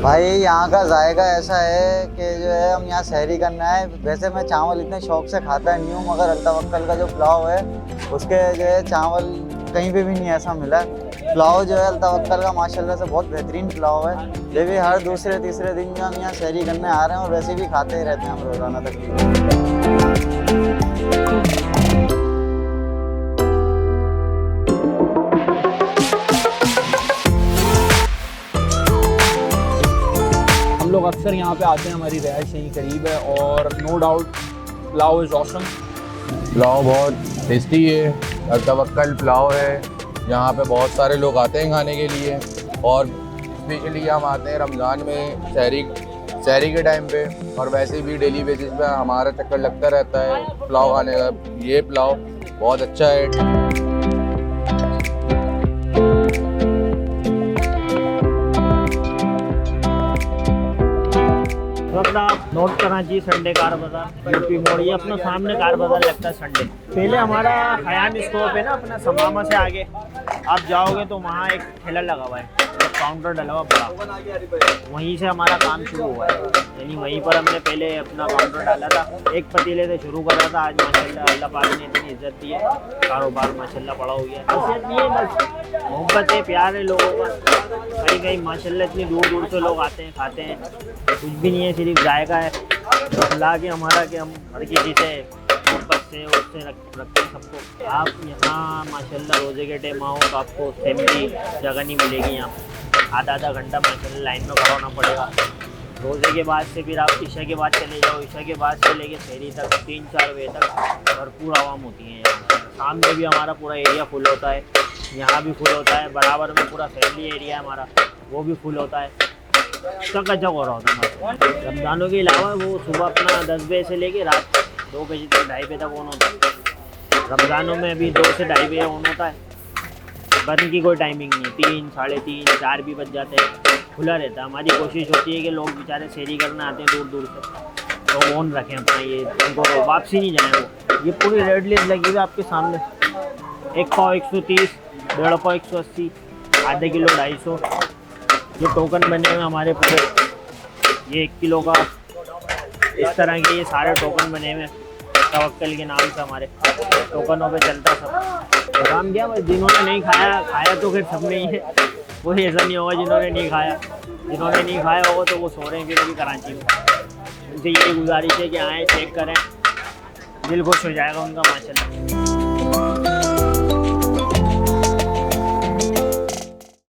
भाई यहाँ का जायका ऐसा है कि जो है हम यहाँ सहरी करना है। वैसे मैं चावल इतने शौक से खाता नहीं हूँ, मगर अल्तवक्कल का जो पुलाव है उसके जो है चावल कहीं पे भी नहीं ऐसा मिला। पुलाव जो है अल्तवक्कल का माशाल्लाह से बहुत बेहतरीन पुलाव है। ये भी हर दूसरे तीसरे दिन जो हम यहाँ सहरी करने आ रहे हैं और वैसे भी खाते ही रहते हैं हम रोज़ाना तकरीबन। हम लोग अक्सर यहाँ पे आते हैं, हमारी रिहाइश यहीं करीब है और no doubt pulao is awesome. Pulao बहुत टेस्टी है, अल्तवक्कल पुलाव है। यहाँ पे बहुत सारे लोग आते हैं खाने के लिए और स्पेशली हम आते हैं रमज़ान में सहरी के टाइम पे, और वैसे भी डेली बेसिस पे हमारा चक्कर लगता रहता है पुलाव खाने का। ये पुलाव बहुत अच्छा है। वक्त आप नॉर्थ कराची संडे कार बाजार यूपी मोड़, ये अपना सामने कार बाजार लगता है संडे। पहले हमारा खयाम स्टॉप है ना अपना समामा से आगे, आप जाओगे तो वहाँ एक ठेला लगा हुआ है, काउंटर डला हुआ बड़ा, वहीं से हमारा काम शुरू हुआ है। यानी वहीं पर हमने पहले अपना काउंटर डाला था, एक पतीले से शुरू कर रहा था। आज माशाल्लाह अल्लाह पाक ने इतनी इज्जत दी है, कारोबार माशाल्लाह बड़ा हो गया। नसीहत ये बस मोहब्बत है, प्यार है लोगों का। कहीं कहीं माशाल्लाह इतनी दूर दूर से लोग आते हैं, खाते हैं, कुछ भी नहीं है, सिर्फ जायका है अखलाक है हमारा कि हम हर किसी से मोहब्बत से उससे रखते हैं सबको। आप यहाँ माशाल्लाह रोज़े के टाइम आओ तो आपको फैमिली जगह नहीं मिलेगी। यहाँ आधा घंटा माशाल्लाह लाइन में खड़ा होना पड़ेगा। रोज़े के बाद से फिर आप ईशा के बाद चले जाओ, ईशा के बाद से लेके सहरी तक 3-4 बजे तक भरपूर आवाम होती है यहाँ। शाम में भी हमारा पूरा एरिया फुल होता है, यहाँ भी फुल होता है, बराबर में पूरा फैमिली एरिया है हमारा, वो भी फुल होता है। चकाचक हो रहा होता है हमारा। रमज़ानों के अलावा वो सुबह अपना 10 बजे से लेके रात 2 बजे तक 2:30 बजे तक ऑन होता है। रमज़ानों में अभी 2 से 2:30 बजे ऑन होता है, बंद की कोई टाइमिंग नहीं है। 3, 3:30, 4 भी बज जाते हैं, खुला रहता है। हमारी कोशिश होती है कि लोग बेचारे सहरी करने आते हैं दूर दूर से, तो ऑन रखें अपना, ये उनको वापसी नहीं जाए वो। ये पूरी रेड लिस्ट लगी हुई है आपके सामने। 1 पाव 130, 1.5 पाव 180, आधे किलो 250। ये टोकन बने हुए हमारे पूरे, ये 1 किलो का, इस तरह के ये सारे टोकन बने हुए तवक्कल के नाम से। हमारे टोकनों पे चलता सब काम किया। बस जिन्होंने नहीं खाया तो फिर सब में ही है, कोई ऐसा नहीं होगा जिन्होंने नहीं खाया। जिन्होंने नहीं खाया होगा तो वो सो रहे हैं फिर भी कराची में। उनसे यही गुजारिश है कि आएँ, चेक करें, दिल खुश हो जाएगा उनका माशाल्लाह।